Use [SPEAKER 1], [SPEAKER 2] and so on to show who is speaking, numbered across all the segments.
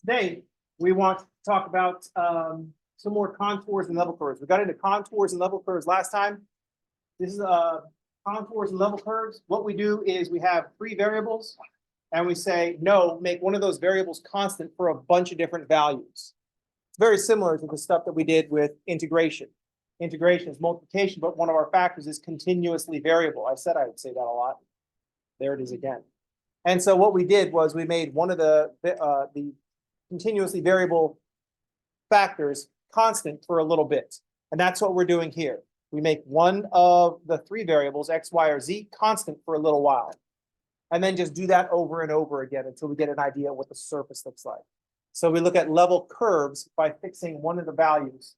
[SPEAKER 1] Today, we want to talk about some more contours and level curves. We got into contours and level curves last time. This is contours and level curves. What we do is we have three variables, and we say, no, make one of those variables constant for a bunch of different values. It's very similar to the stuff that we did with integration. Integration is multiplication, but one of our factors is continuously variable. I said I would say that a lot. There it is again. And so what we did was we made one of the continuously variable factors constant for a little bit. And that's what we're doing here. We make one of the three variables, x, y, or z, constant for a little while. And then just do that over and over again until we get an idea of what the surface looks like. So we look at level curves by fixing one of the values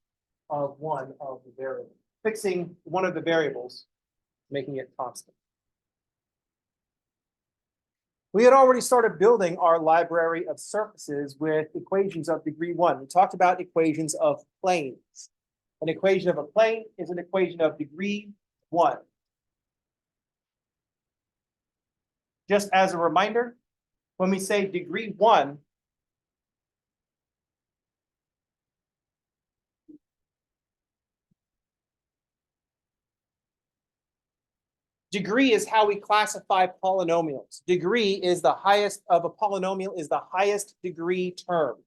[SPEAKER 1] of one of the variables. Fixing one of the variables, making it constant. We had already started building our library of surfaces with equations of degree 1. We talked about equations of planes. An equation of a plane is an equation of degree 1. Just as a reminder, when we say degree 1, degree is how we classify polynomials. Degree is the highest of a polynomial, is the highest degree term.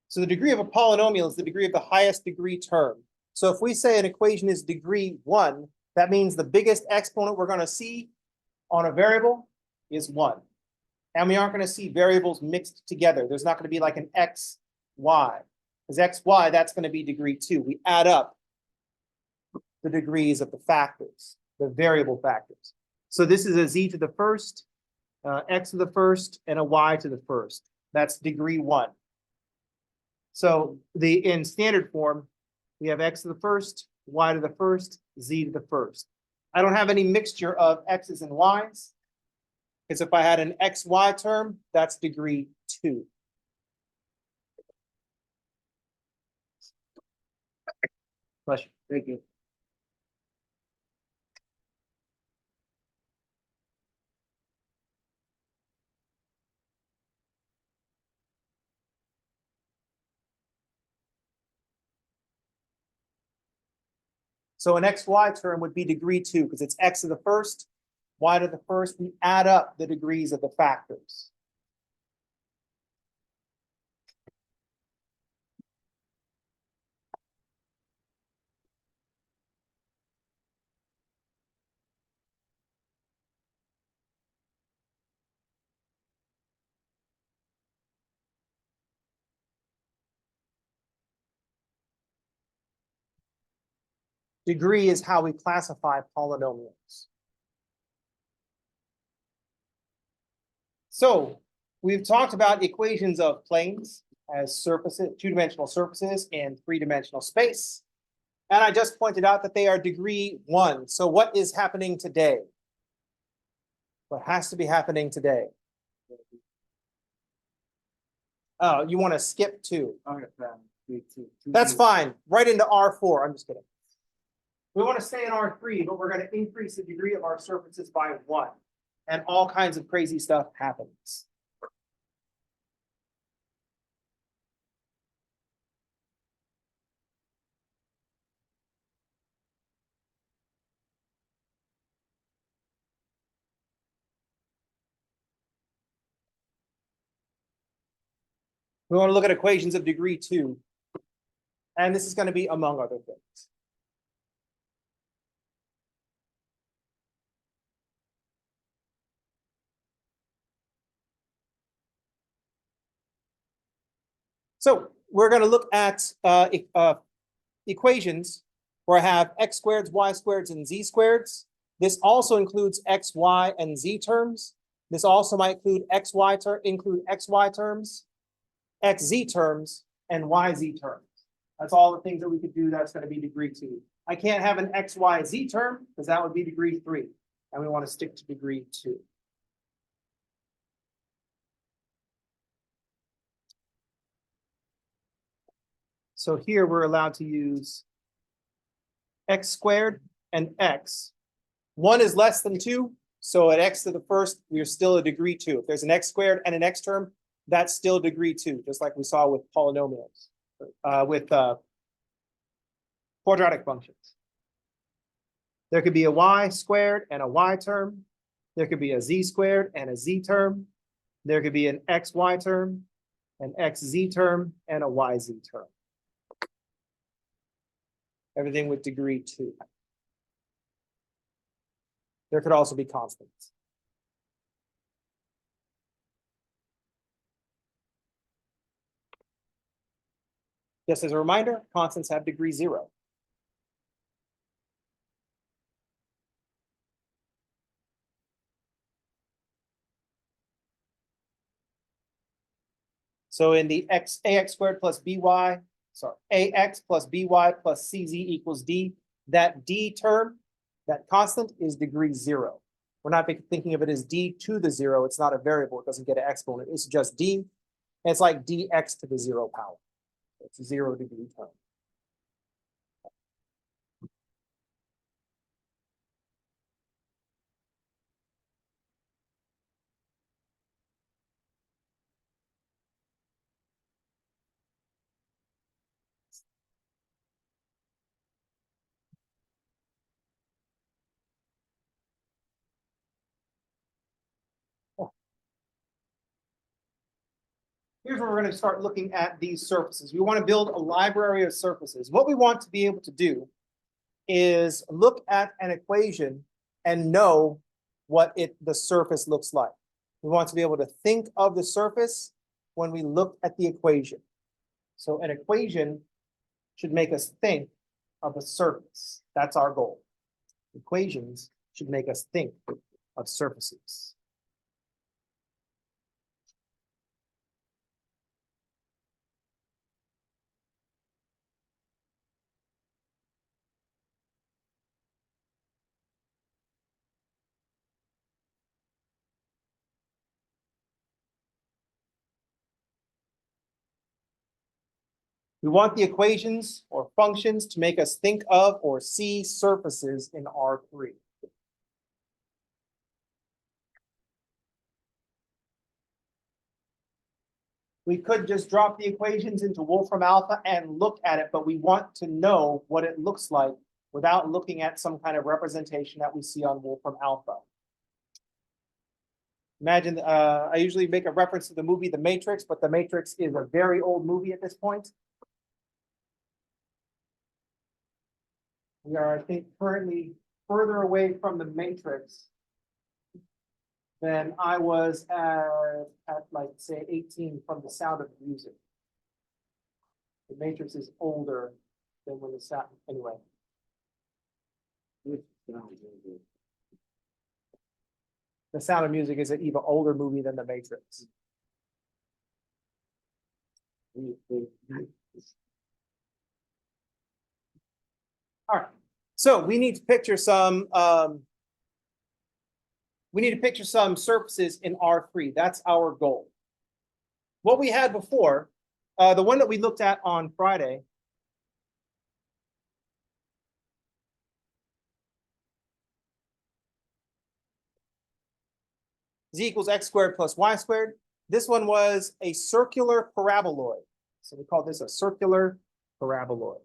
[SPEAKER 1] So the degree of a polynomial is the degree of the highest degree term. So if we say an equation is degree 1, that means the biggest exponent we're going to see on a variable is 1. And we aren't going to see variables mixed together. There's not going to be like an x, y. Because x, y, that's going to be degree 2. We add up the degrees of the factors, the variable factors. So this is a z to the first, x to the first, and a y to the first. That's degree 1. So in standard form, we have x to the first, y to the first, z to the first. I don't have any mixture of x's and y's, because if I had an xy term, that's degree 2. Pleasure. Thank you. So an xy term would be degree 2 because it's x to the first, y to the first. We add up the degrees of the factors. Degree is how we classify polynomials. So we've talked about equations of planes as surfaces, two-dimensional surfaces in three-dimensional space. And I just pointed out that they are degree 1. So what is happening today? What has to be happening today? Oh, you want to skip 2. That's fine. Right into R4. I'm just kidding. We want to stay in R3, but we're going to increase the degree of our surfaces by 1. And all kinds of crazy stuff happens. We want to look at equations of degree 2. And this is going to be among other things. So we're going to look at equations where I have x squareds, y squareds, and z squareds. This also includes x, y, and z terms. This also might include xy terms, xz terms, and yz terms. That's all the things that we could do that's going to be degree 2. I can't have an xyz term because that would be degree 3. and we want to stick to degree 2. So here we're allowed to use x squared and x. 1 is less than 2, so at x to the first, we're still a degree 2. If there's an x squared and an x term, that's still degree 2, just like we saw with polynomials, with quadratic functions. There could be a y squared and a y term. There could be a z squared and a z term. There could be an xy term, an xz term, and a yz term. Everything with degree 2. There could also be constants. Just as a reminder, constants have degree 0. So in the ax squared plus by, ax plus by plus cz equals d, that d term, that constant is degree 0. We're not thinking of it as d to the 0. It's not a variable. It doesn't get an exponent. It's just d. And it's like dx to the 0 power. It's a 0 degree term. Here's where we're going to start looking at these surfaces. We want to build a library of surfaces. What we want to be able to do is look at an equation and know what the surface looks like. We want to be able to think of the surface when we look at the equation. So an equation should make us think of a surface. That's our goal. Equations should make us think of surfaces. We want the equations or functions to make us think of or see surfaces in R3. We could just drop the equations into Wolfram Alpha and look at it, but we want to know what it looks like without looking at some kind of representation that we see on Wolfram Alpha. Imagine, I usually make a reference to the movie The Matrix, but The Matrix is a very old movie at this point. We are, I think, currently further away from the Matrix than I was at like, say, 18 from The Sound of Music. The Matrix is older than when the sound, anyway. The Sound of Music is an even older movie than The Matrix. All right, so we need to picture some surfaces in R3. That's our goal. What we had before, the one that we looked at on Friday, z equals x squared plus y squared. This one was a circular paraboloid. So we call this a circular paraboloid.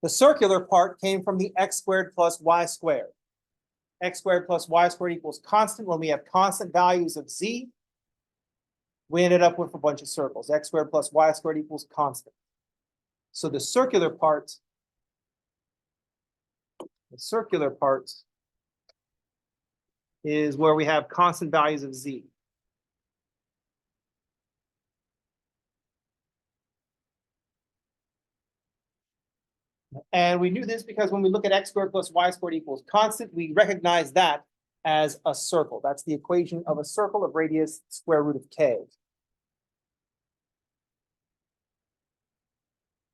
[SPEAKER 1] The circular part came from the x squared plus y squared. X squared plus y squared equals constant. When we have constant values of z, we ended up with a bunch of circles. X squared plus y squared equals constant. So the circular part is where we have constant values of z. And we knew this because when we look at x squared plus y squared equals constant, we recognize that as a circle. That's the equation of a circle of radius square root of k.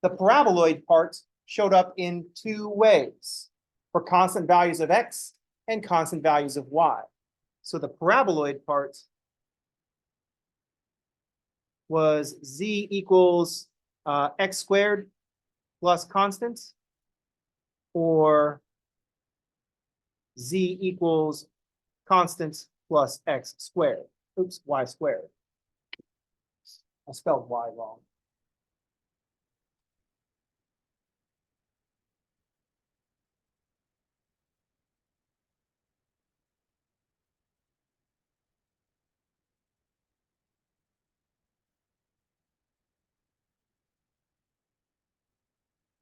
[SPEAKER 1] The paraboloid part showed up in two ways, for constant values of x and constant values of y. So the paraboloid part was z equals x squared plus constants, or z equals constants plus x squared. Oops, y squared. I spelled y wrong.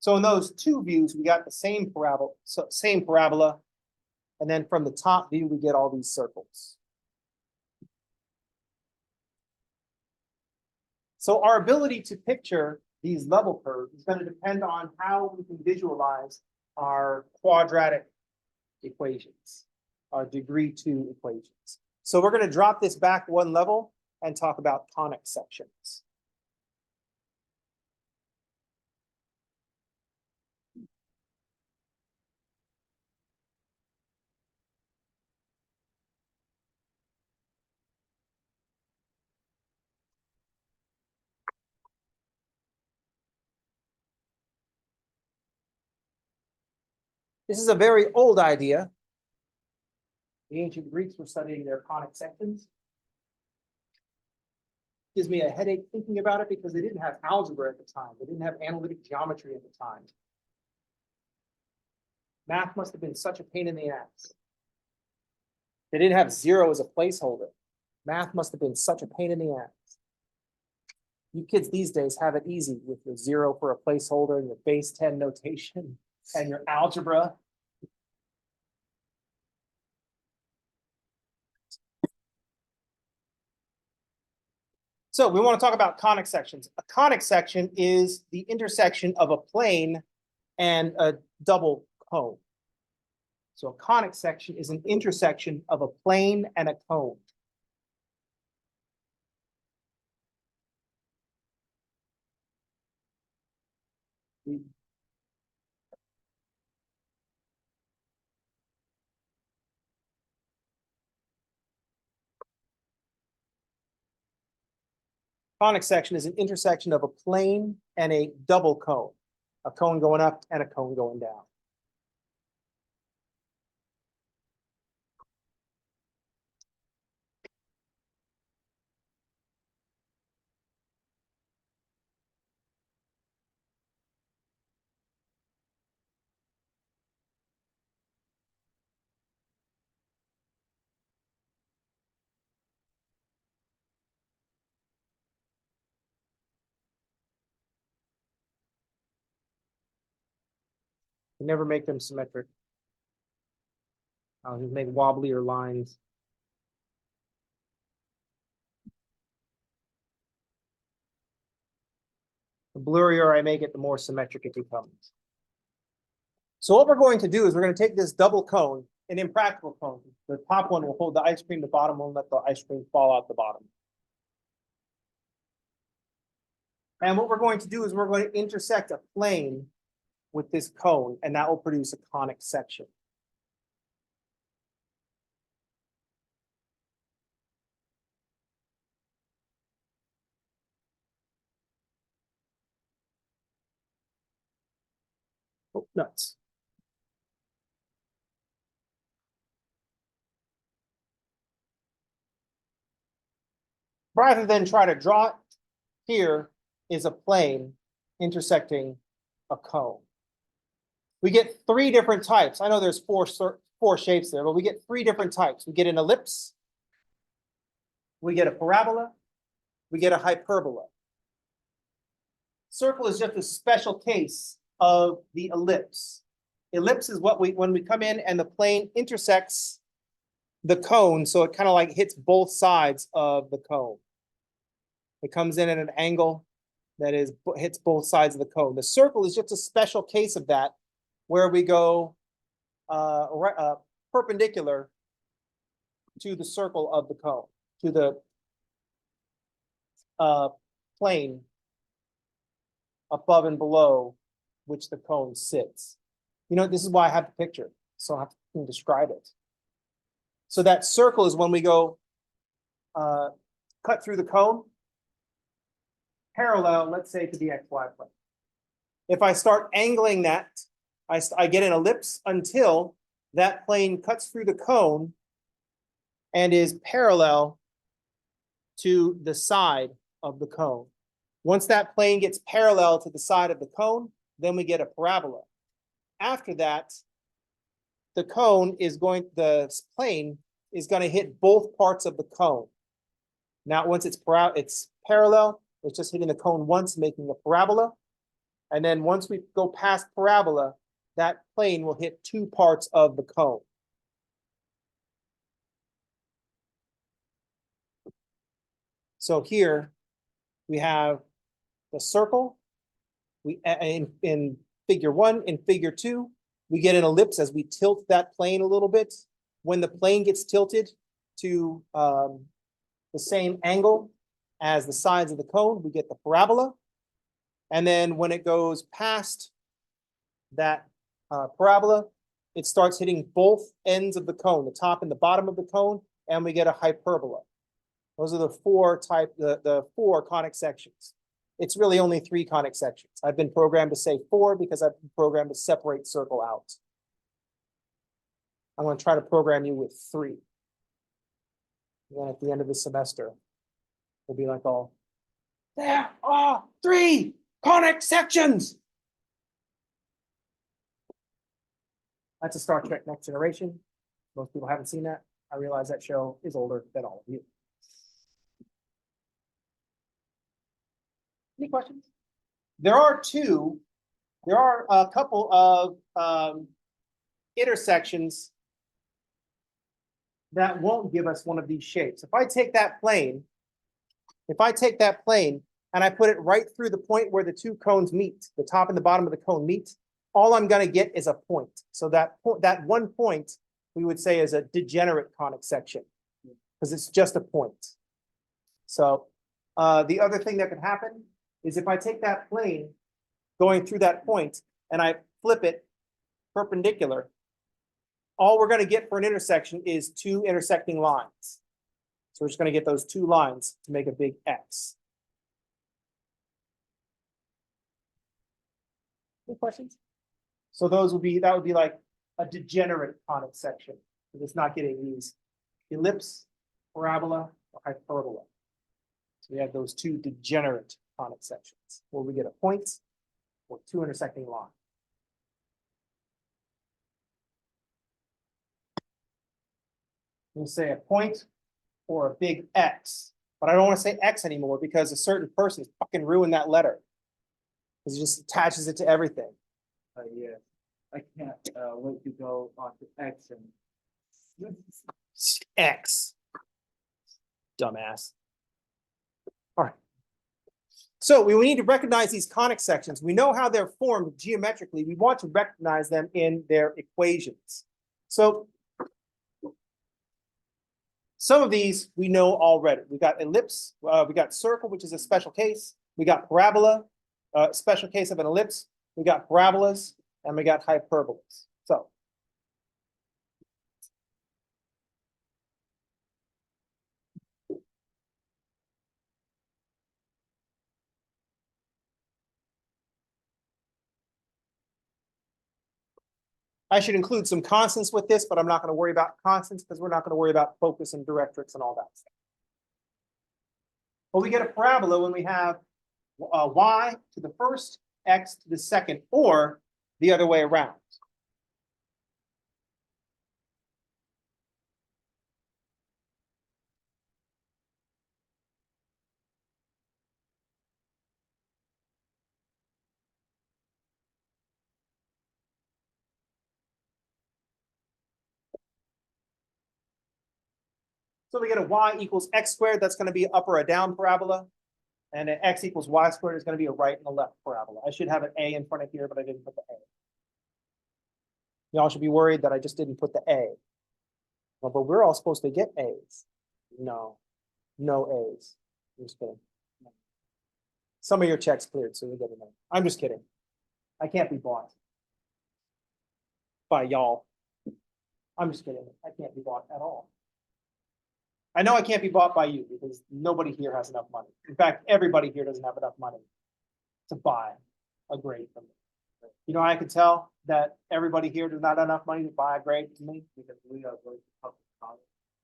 [SPEAKER 1] So in those two views, we got the same parabola, and then from the top view, we get all these circles. So our ability to picture these level curves is going to depend on how we can visualize our quadratic equations, our degree 2 equations. So we're going to drop this back one level and talk about conic sections. This is a very old idea. The ancient Greeks were studying their conic sections. Gives me a headache thinking about it because they didn't have algebra at the time. They didn't have analytic geometry at the time. Math must have been such a pain in the ass. They didn't have 0 as a placeholder. Math must have been such a pain in the ass. You kids these days have it easy with your 0 for a placeholder and your base 10 notation and your algebra. So we want to talk about conic sections. A conic section is the intersection of a plane and a double cone. So a conic section is an intersection of a plane and a cone. Conic section is an intersection of a plane and a double cone, a cone going up and a cone going down. You never make them symmetric. I'll just make wobblier lines. The blurrier I make it, the more symmetric it becomes. So what we're going to do is we're going to take this double cone, an impractical cone. The top one will hold the ice cream, the bottom won't let the ice cream fall out the bottom. And what we're going to do is we're going to intersect a plane with this cone, and that will produce a conic section. Oh, nuts. Rather than try to draw it, here is a plane intersecting a cone. We get 3 different types. I know there's four shapes there, but we get 3 different types. We get an ellipse, we get a parabola, we get a hyperbola. Circle is just a special case of the ellipse. Ellipse is what when we come in and the plane intersects the cone, so it kind of like hits both sides of the cone. It comes in at an angle that hits both sides of the cone. The circle is just a special case of that, where we go perpendicular to the circle of the cone, to the plane above and below which the cone sits. You know, this is why I have the picture, so I have to describe it. So that circle is when we go cut through the cone, parallel, let's say, to the XY plane. If I start angling that, I get an ellipse until that plane cuts through the cone and is parallel to the side of the cone. Once that plane gets parallel to the side of the cone, then we get a parabola. After that, the plane is going to hit both parts of the cone. Now, once it's parallel, it's just hitting the cone once, making a parabola. And then once we go past parabola, that plane will hit two parts of the cone. So here we have the circle. In figure 1, in figure 2, we get an ellipse as we tilt that plane a little bit. When the plane gets tilted to the same angle as the sides of the cone, we get the parabola. And then when it goes past that parabola, it starts hitting both ends of the cone, the top and the bottom of the cone, and we get a hyperbola. Those are the four conic sections. It's really only 3 conic sections. I've been programmed to say 4 because I've been programmed to separate circle out. I'm going to try to program you with 3. And then at the end of the semester, we'll be like, oh, there are 3 conic sections. That's a Star Trek Next Generation. Most people haven't seen that. I realize that show is older than all of you. Any questions? There are a couple of intersections that won't give us one of these shapes. If I take that plane and I put it right through the point where the 2 cones meet, the top and the bottom of the cone meet, all I'm going to get is a point. So that one point we would say is a degenerate conic section because it's just a point. So the other thing that could happen is if I take that plane going through that point and I flip it perpendicular, all we're going to get for an intersection is 2 intersecting lines. So we're just going to get those 2 lines to make a big X. Any questions? So that would be like a degenerate conic section. It's not getting these ellipse, parabola, or hyperbola. So we have those 2 degenerate conic sections where we get a point or 2 intersecting lines. We'll say a point or a big X, but I don't want to say X anymore because a certain person has fucking ruined that letter because it just attaches it to everything.
[SPEAKER 2] Yeah, I can't wait to go on to X and
[SPEAKER 1] X. Dumbass. All right. So we need to recognize these conic sections. We know how they're formed geometrically. We want to recognize them in their equations. So some of these we know already. We got ellipse, we got circle, which is a special case. We got parabola, special case of an ellipse. We got parabolas, and we got hyperbolas. So I should include some constants with this, but I'm not going to worry about constants because we're not going to worry about focus and directrix and all that stuff. But we get a parabola when we have y to the first, x to the second, or the other way around. So we get a y equals x squared. That's going to be an up or a down parabola. And an x equals y squared is going to be a right and a left parabola. I should have an a in front of here, but I didn't put the a. Y'all should be worried that I just didn't put the a. Well, but we're all supposed to get a's. No A's. I'm just kidding. Some of your checks cleared, so you're good enough. I'm just kidding. I can't be bought by y'all. I'm just kidding. I can't be bought at all. I know I can't be bought by you because nobody here has enough money. In fact, everybody here doesn't have enough money to buy a grade from me. You know, I can tell that everybody here does not have enough money to buy a grade from me
[SPEAKER 2] Because we are going to public college.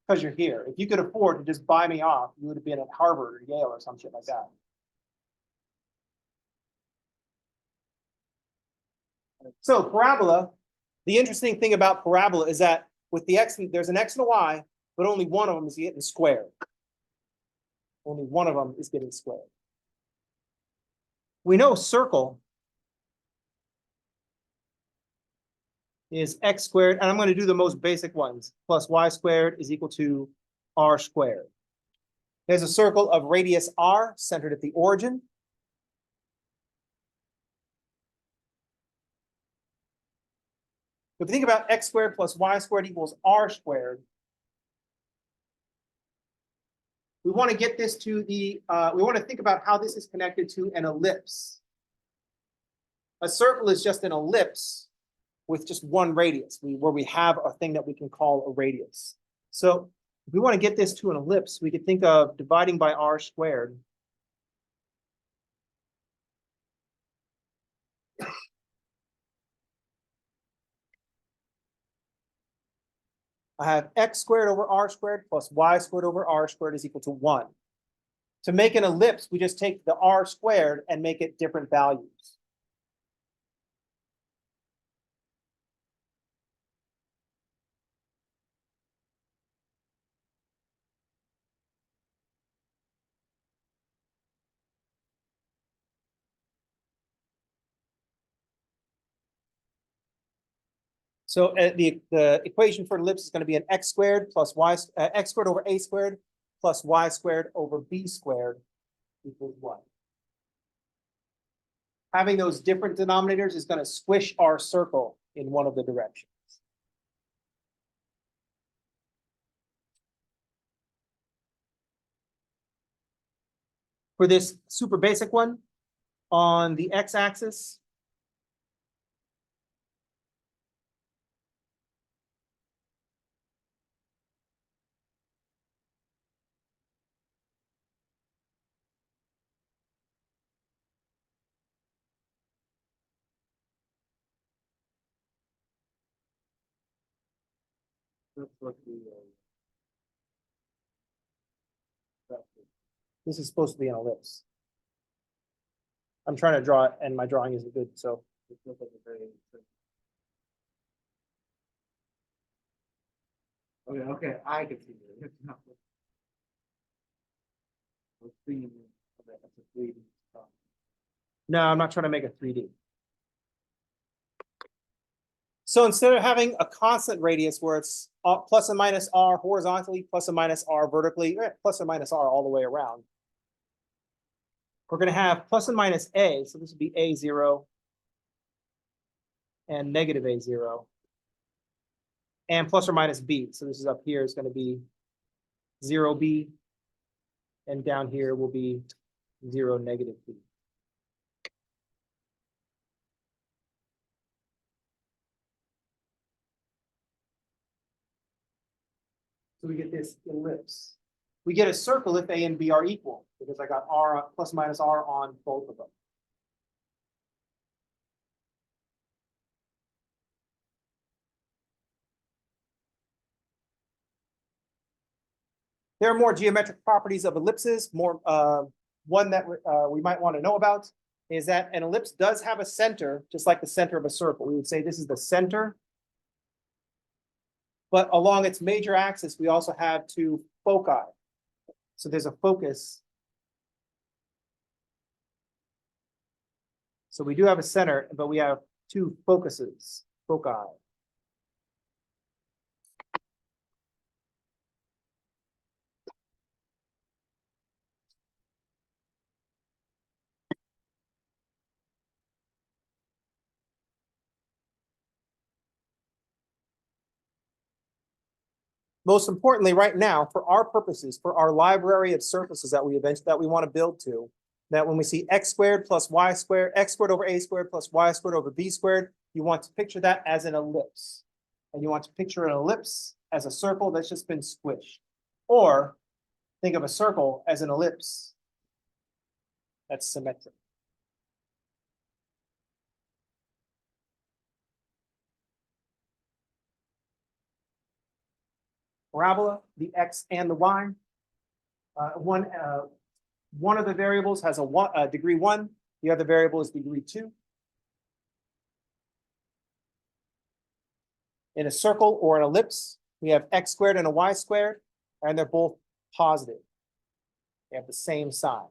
[SPEAKER 1] because you're here. If you could afford to just buy me off, you would have been at Harvard or Yale or some shit like that. So parabola, the interesting thing about parabola is that with the x, there's an x and a y, but only one of them is getting squared. Only one of them is getting squared. We know circle is x squared, and I'm going to do the most basic ones, plus y squared is equal to r squared. There's a circle of radius r centered at the origin. If you think about x squared plus y squared equals r squared, we want to get this to the, we want to think about how this is connected to an ellipse. A circle is just an ellipse with just one radius, where we have a thing that we can call a radius. So if we want to get this to an ellipse, we could think of dividing by r squared. I have x squared over r squared plus y squared over r squared is equal to 1. To make an ellipse, we just take the r squared and make it different values. So the equation for an ellipse is going to be an x squared plus y, x squared over a squared plus y squared over b squared equals 1. Having those different denominators is going to squish our circle in one of the directions. For this super basic one, on the x-axis,
[SPEAKER 2] That's what we,
[SPEAKER 1] this is supposed to be an ellipse. I'm trying to draw it, and my drawing isn't good, so.
[SPEAKER 2] let's look at the very. Okay, okay, I can see it. It's not. Let's see. Okay, that's a 3D stuff.
[SPEAKER 1] No, I'm not trying to make a 3D. So instead of having a constant radius where it's plus and minus r horizontally, plus and minus r vertically, plus and minus r all the way around, we're going to have plus and minus a. So this would be a0 and negative a0, and plus or minus b. So this is up here is going to be 0b, and down here will be 0 negative b. So we get this ellipse. We get a circle if a and b are equal, because I got r plus minus r on both of them. There are more geometric properties of ellipses. One that we might want to know about is that an ellipse does have a center, just like the center of a circle. We would say this is the center. But along its major axis, we also have two foci. So there's a focus. So we do have a center, but we have two focuses, foci. Most importantly, right now, for our purposes, for our library of surfaces that we want to build to, that when we see x squared plus y squared, x squared over a squared plus y squared over b squared, you want to picture that as an ellipse. And you want to picture an ellipse as a circle that's just been squished. Or think of a circle as an ellipse that's symmetric. Parabola, the x and the y. One of the variables has a degree 1, the other variable is degree 2. In a circle or an ellipse, we have x squared and a y squared, and they're both positive. They have the same sign.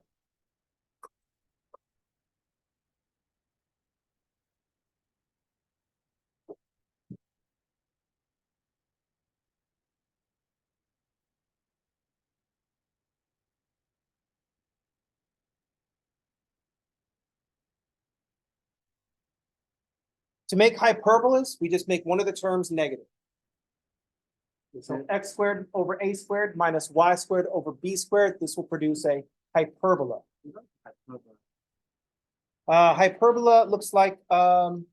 [SPEAKER 1] To make hyperbolas, we just make one of the terms negative. So x squared over a squared minus y squared over b squared, this will produce a hyperbola. Hyperbola looks like, I'll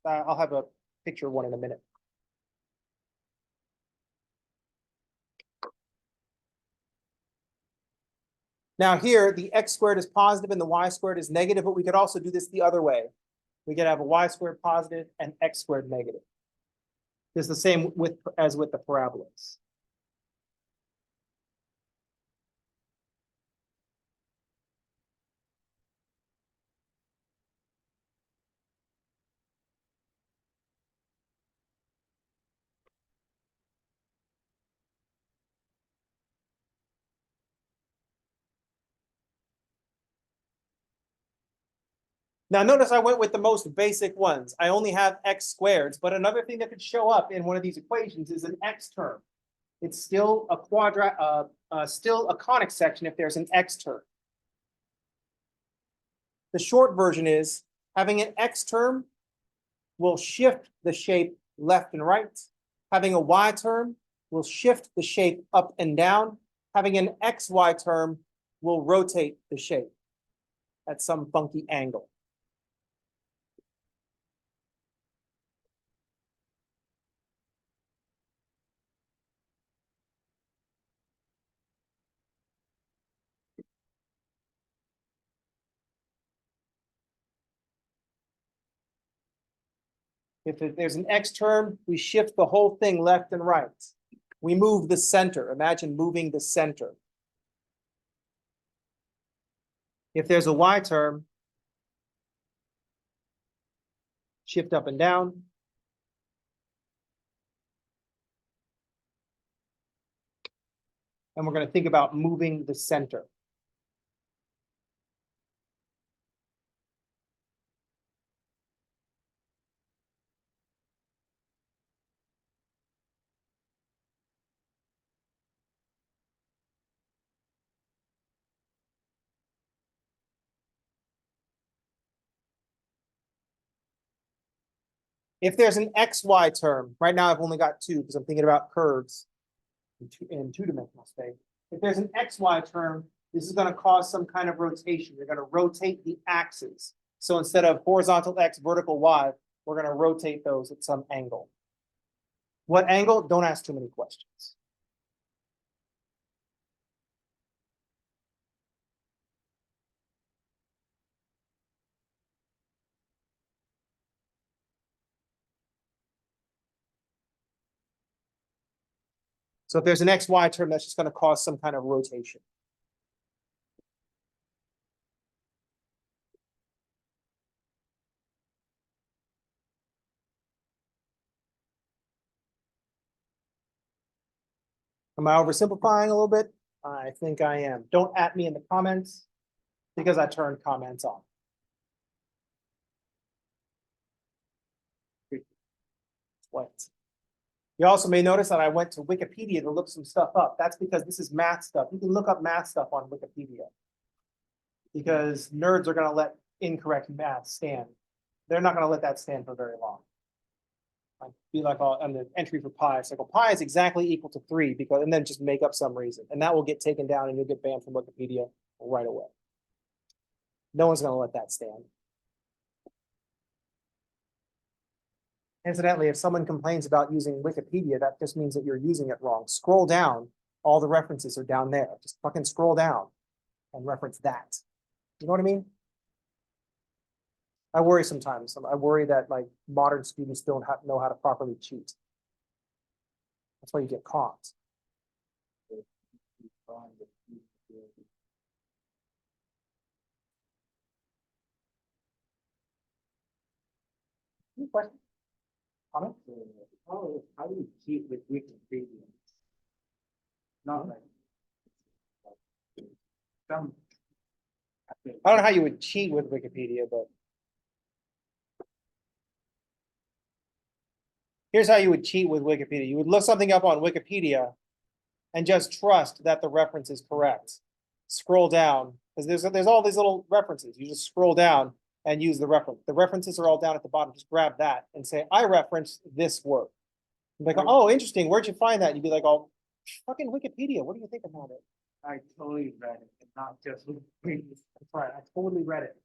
[SPEAKER 1] have a picture of one in a minute. Now here, the x squared is positive and the y squared is negative, but we could also do this the other way. We could have a y squared positive and x squared negative. It's the same as with the parabolas. Now notice I went with the most basic ones. I only have x squareds, but another thing that could show up in one of these equations is an x term. It's still a still a conic section if there's an x term. The short version is having an x term will shift the shape left and right. Having a y term will shift the shape up and down. Having an xy term will rotate the shape at some funky angle. If there's an x term, we shift the whole thing left and right. We move the center. Imagine moving the center. If there's a y term, shift up and down. And we're going to think about moving the center. If there's an xy term, right now I've only got two because I'm thinking about curves in two-dimensional space. If there's an xy term, this is going to cause some kind of rotation. You're going to rotate the axes. So instead of horizontal x, vertical y, we're going to rotate those at some angle. What angle? Don't ask too many questions. So if there's an xy term, that's just going to cause some kind of rotation. Am I oversimplifying a little bit? I think I am. Don't at me in the comments because I turned comments on. What? You also may notice that I went to Wikipedia to look some stuff up. That's because this is math stuff. You can look up math stuff on Wikipedia because nerds are going to let incorrect math stand. They're not going to let that stand for very long. I'd be like on the entry for pi, it's like, well, pi is exactly equal to 3 because, and then just make up some reason. And that will get taken down and you'll get banned from Wikipedia right away. No one's gonna let that stand. Incidentally, if someone complains about using Wikipedia, that just means that you're using it wrong. Scroll down, all the references are down there. Just fucking scroll down and reference that. You know what I mean? I worry sometimes. I worry that like modern students don't know how to properly cheat. That's why you get caught. Any question? Comment?
[SPEAKER 2] How do you cheat with Wikipedia? Not like some.
[SPEAKER 1] I don't know how you would cheat with Wikipedia, but here's how you would cheat with Wikipedia. You would look something up on Wikipedia and just trust that the reference is correct. Scroll down, because there's all these little references. You just scroll down and use the reference. The references are all down at the bottom. Just grab that and say, I referenced this work. Like, oh, interesting. Where'd you find that? And you'd be like, oh, fucking Wikipedia. What do you think about it?
[SPEAKER 2] I totally read it, and not just Wikipedia.
[SPEAKER 1] That's right. I totally read it.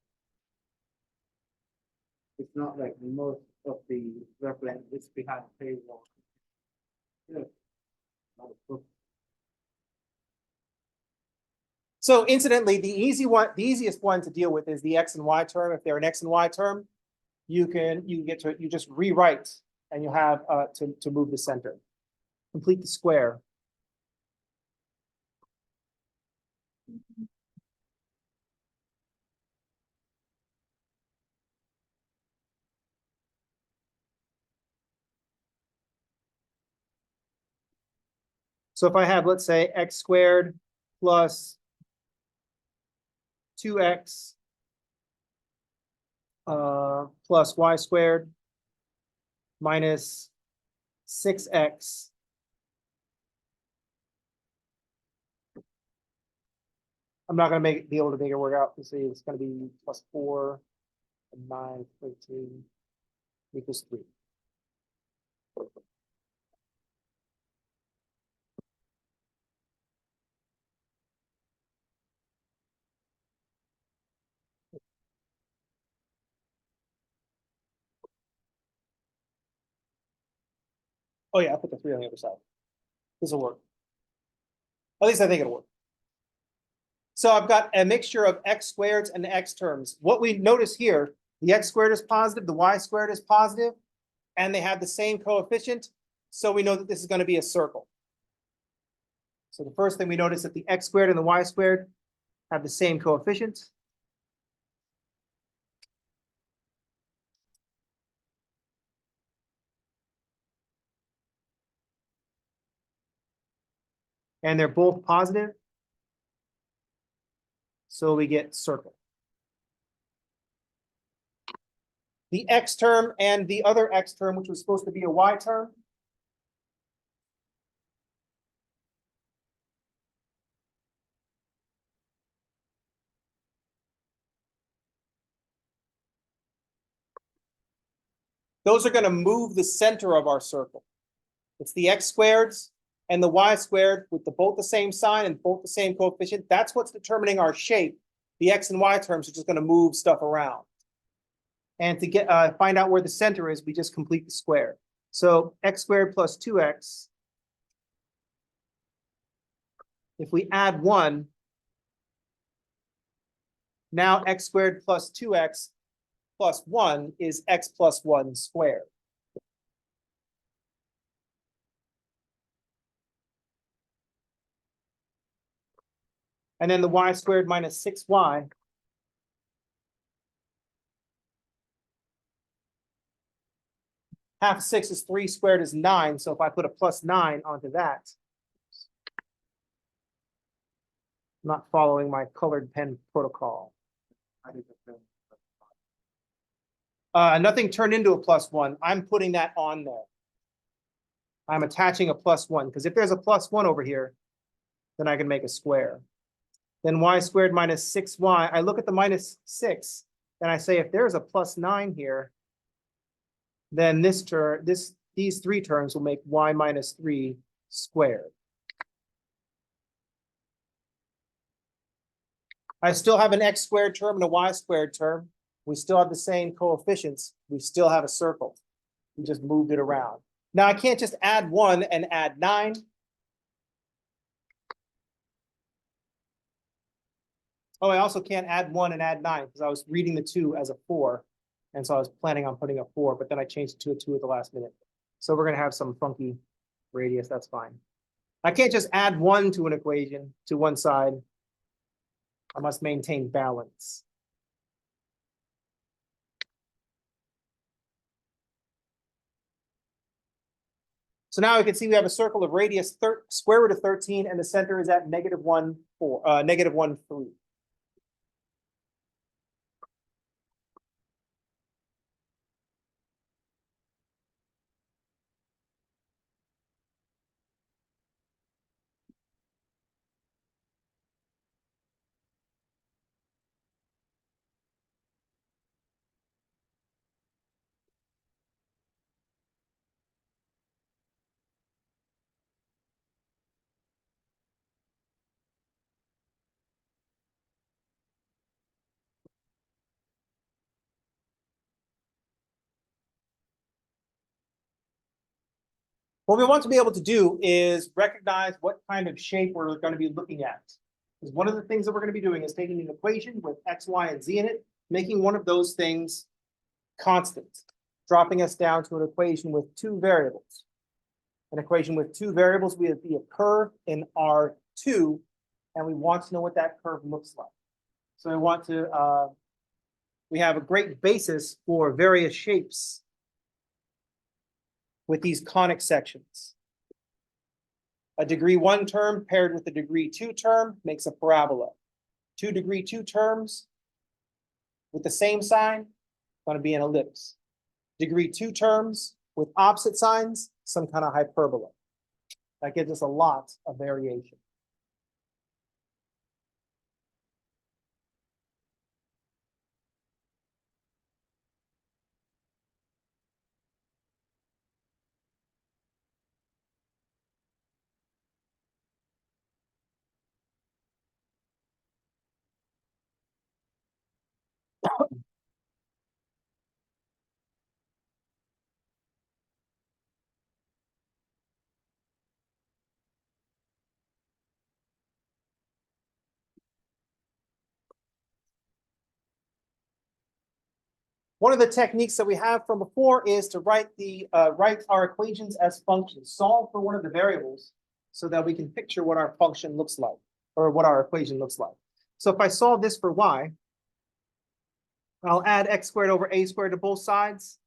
[SPEAKER 2] It's not like most of the reference is behind the paywall. Yeah. Not a book.
[SPEAKER 1] So incidentally, the easiest one to deal with is the X and Y term. If they're an X and Y term, you just rewrite and you have to move the center. Complete the square. So if I have, let's say, x squared plus 2x plus y squared minus 6x I'm not going to be able to make it work out. You see, it's going to be plus 4 and 9, 13 equals 3. Oh yeah, I'll put the 3 on the other side. This will work. At least I think it'll work. So I've got a mixture of x squareds and x terms. What we notice here, the x squared is positive, the y squared is positive, and they have the same coefficient. So we know that this is going to be a circle. So the first thing we notice that the x squared and the y squared have the same coefficient. And they're both positive. So we get circle. The x term and the other x term, which was supposed to be a y term, those are going to move the center of our circle. It's the x squareds and the y squared with both the same sign and both the same coefficient. That's what's determining our shape. The x and y terms are just going to move stuff around. And to find out where the center is, we just complete the square. So x squared plus 2x. If we add 1, now x squared plus 2x plus 1 is x plus 1 squared. And then the y squared minus 6y. Half of 6 is 3 squared is 9. So if I put a plus 9 onto that, I'm not following my colored pen protocol. Nothing turned into a plus 1. I'm putting that on there. I'm attaching a plus 1 because if there's a plus 1 over here, then I can make a square. Then y squared minus 6y. I look at the minus 6 and I say if there's a plus 9 here, then these 3 terms will make y minus 3 squared. I still have an x squared term and a y squared term. We still have the same coefficients. We still have a circle. We just moved it around. Now I can't just add 1 and add 9. Oh, I also can't add 1 and add 9 because I was reading the 2 as a 4. And so I was planning on putting a 4, but then I changed it to a 2 at the last minute. So we're going to have some funky radius. That's fine. I can't just add 1 to an equation to one side. I must maintain balance. So now we can see we have a circle of radius square root of 13, and the center is at -1, 4, -1, 3. What we want to be able to do is recognize what kind of shape we're going to be looking at. Because one of the things that we're going to be doing is taking an equation with x, y, and z in it, making one of those things constant, dropping us down to an equation with 2 variables. An equation with 2 variables would be a curve in R2, and we want to know what that curve looks like. So we have a great basis for various shapes with these conic sections. A degree 1 term paired with a degree 2 term makes a parabola. 2 degree 2 terms with the same sign, going to be an ellipse. Degree 2 terms with opposite signs, some kind of hyperbola. That gives us a lot of variation. One of the techniques that we have from before is to write our equations as functions, solve for one of the variables so that we can picture what our function looks like, or what our equation looks like. So if I solve this for y, I'll add x squared over a squared to both sides.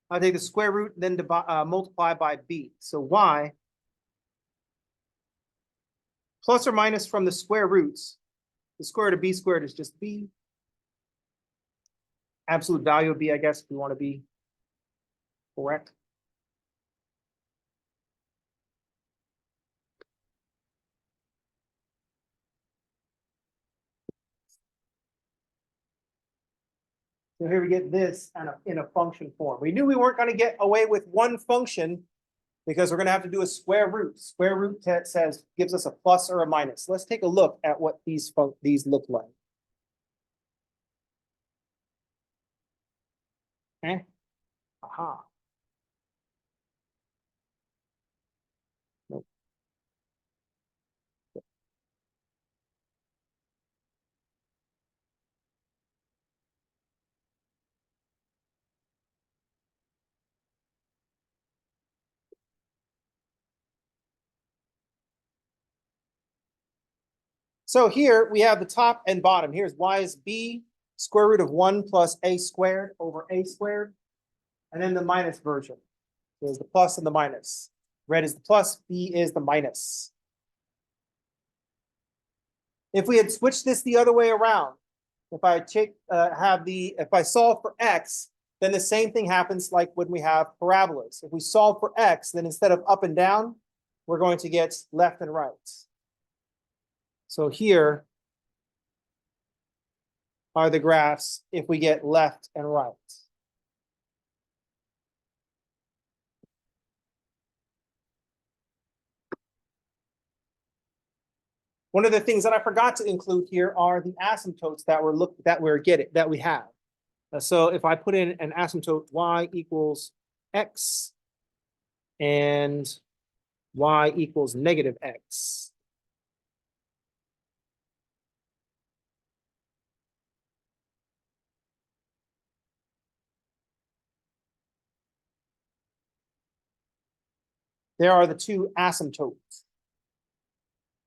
[SPEAKER 1] I'll take the square root, then multiply by b. So y plus or minus from the square roots. The square root of b squared is just b. Absolute value of b, I guess, if we want to be correct. So here we get this in a function form. We knew we weren't going to get away with one function because we're going to have to do a square root. Square root gives us a plus or a minus. Let's take a look at what these look like. Okay. Aha. Nope. So here we have the top and bottom. Here's y is b square root of 1 plus a squared over a squared. And then the minus version. There's the plus and the minus. Red is the plus, b is the minus. If we had switched this the other way around, if I solve for x, then the same thing happens like when we have parabolas. If we solve for x, then instead of up and down, we're going to get left and right. So here are the graphs if we get left and right. One of the things that I forgot to include here are the asymptotes that we have. So if I put in an asymptote y equals x and y equals negative x. There are the two asymptotes.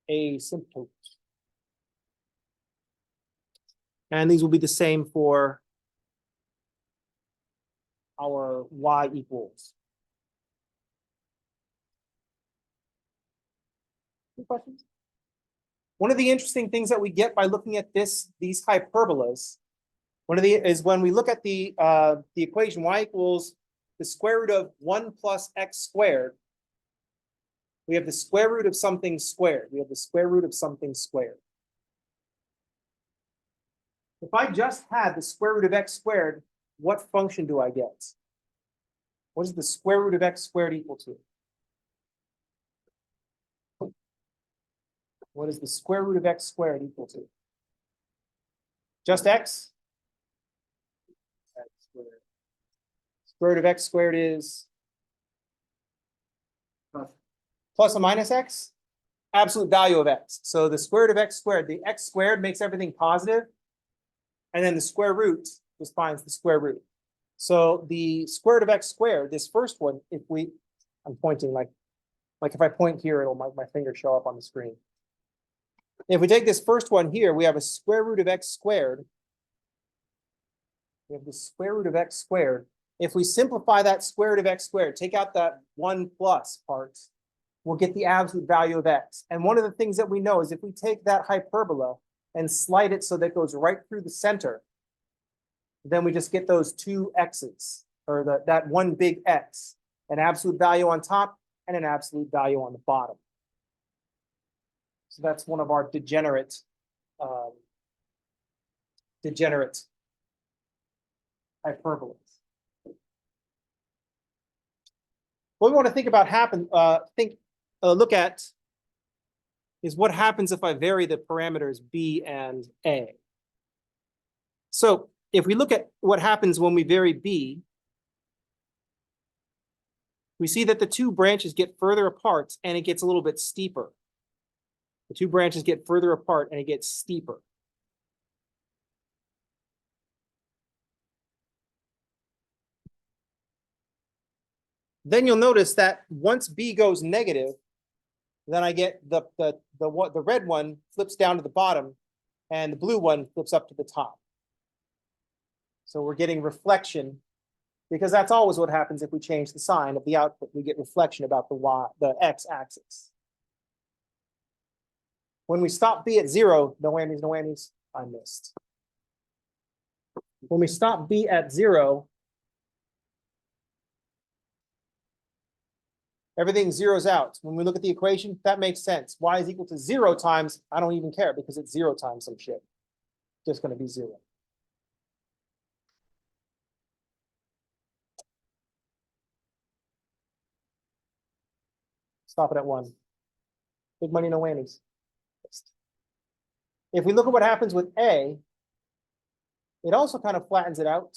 [SPEAKER 1] Asymptotes. And these will be the same for our y equals. Any questions? One of the interesting things that we get by looking at these hyperbolas, is when we look at the equation y equals the square root of 1 plus x squared, we have the square root of something squared. We have the square root of something squared. If I just had the square root of x squared, what function do I get? What is the square root of x squared equal to? What is the square root of x squared equal to? Just x? X squared. Square root of x squared is plus or minus x? Absolute value of x. So the square root of x squared, the x squared makes everything positive, and then the square root just finds the square root. So the square root of x squared, this first one, I'm pointing like if I point here, it'll make my finger show up on the screen. If we take this first one here, we have a square root of x squared. We have the square root of x squared. If we simplify that square root of x squared, take out that 1 plus part, we'll get the absolute value of x. And one of the things that we know is if we take that hyperbola and slide it so that it goes right through the center, then we just get those two x's, or that one big x, an absolute value on top and an absolute value on the bottom. So that's one of our degenerate hyperbolas. What we want to think about look at is what happens if I vary the parameters b and a. So if we look at what happens when we vary b, we see that the two branches get further apart and it gets a little bit steeper. The two branches get further apart and it gets steeper. Then you'll notice that once b goes negative, then I get the red one flips down to the bottom and the blue one flips up to the top. So we're getting reflection, because that's always what happens if we change the sign of the output. We get reflection about the x-axis. When we stop b at 0, no whammies, no whammies, I missed. When we stop b at 0, everything zeroes out. When we look at the equation, that makes sense. Y is equal to 0 times, I don't even care because it's 0 times some shit. Just going to be 0. Stop it at 1. Big money, no whammies. If we look at what happens with A, it also kind of flattens it out.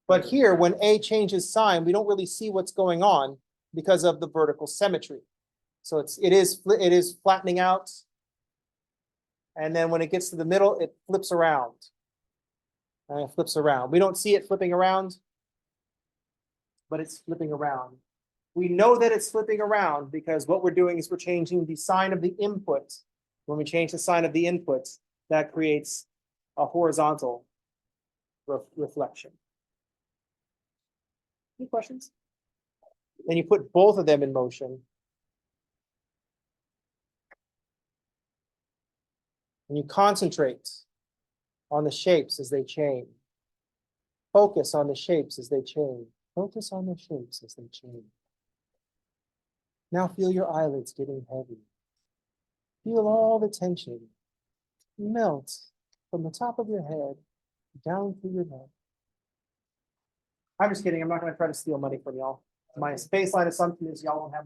[SPEAKER 1] But here, when A changes sign, we don't really see what's going on because of the vertical symmetry. So it is flattening out. And then when it gets to the middle, it flips around. And it flips around. We don't see it flipping around, but it's flipping around. We know that it's flipping around because what we're doing is we're changing the sign of the input. When we change the sign of the input, that creates a horizontal reflection. Any questions? Then you put both of them in motion. And you concentrate on the shapes as they change. Focus on the shapes as they change. Focus on the shapes as they change. Now feel your eyelids getting heavy. Feel all the tension melt from the top of your head down through your neck. I'm just kidding. I'm not going to try to steal money from y'all. My baseline assumption is y'all won't have.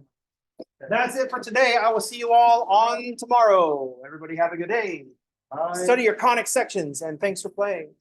[SPEAKER 1] That's it for today. I will see you all on tomorrow. Everybody have a good day. Study your conic sections and thanks for playing.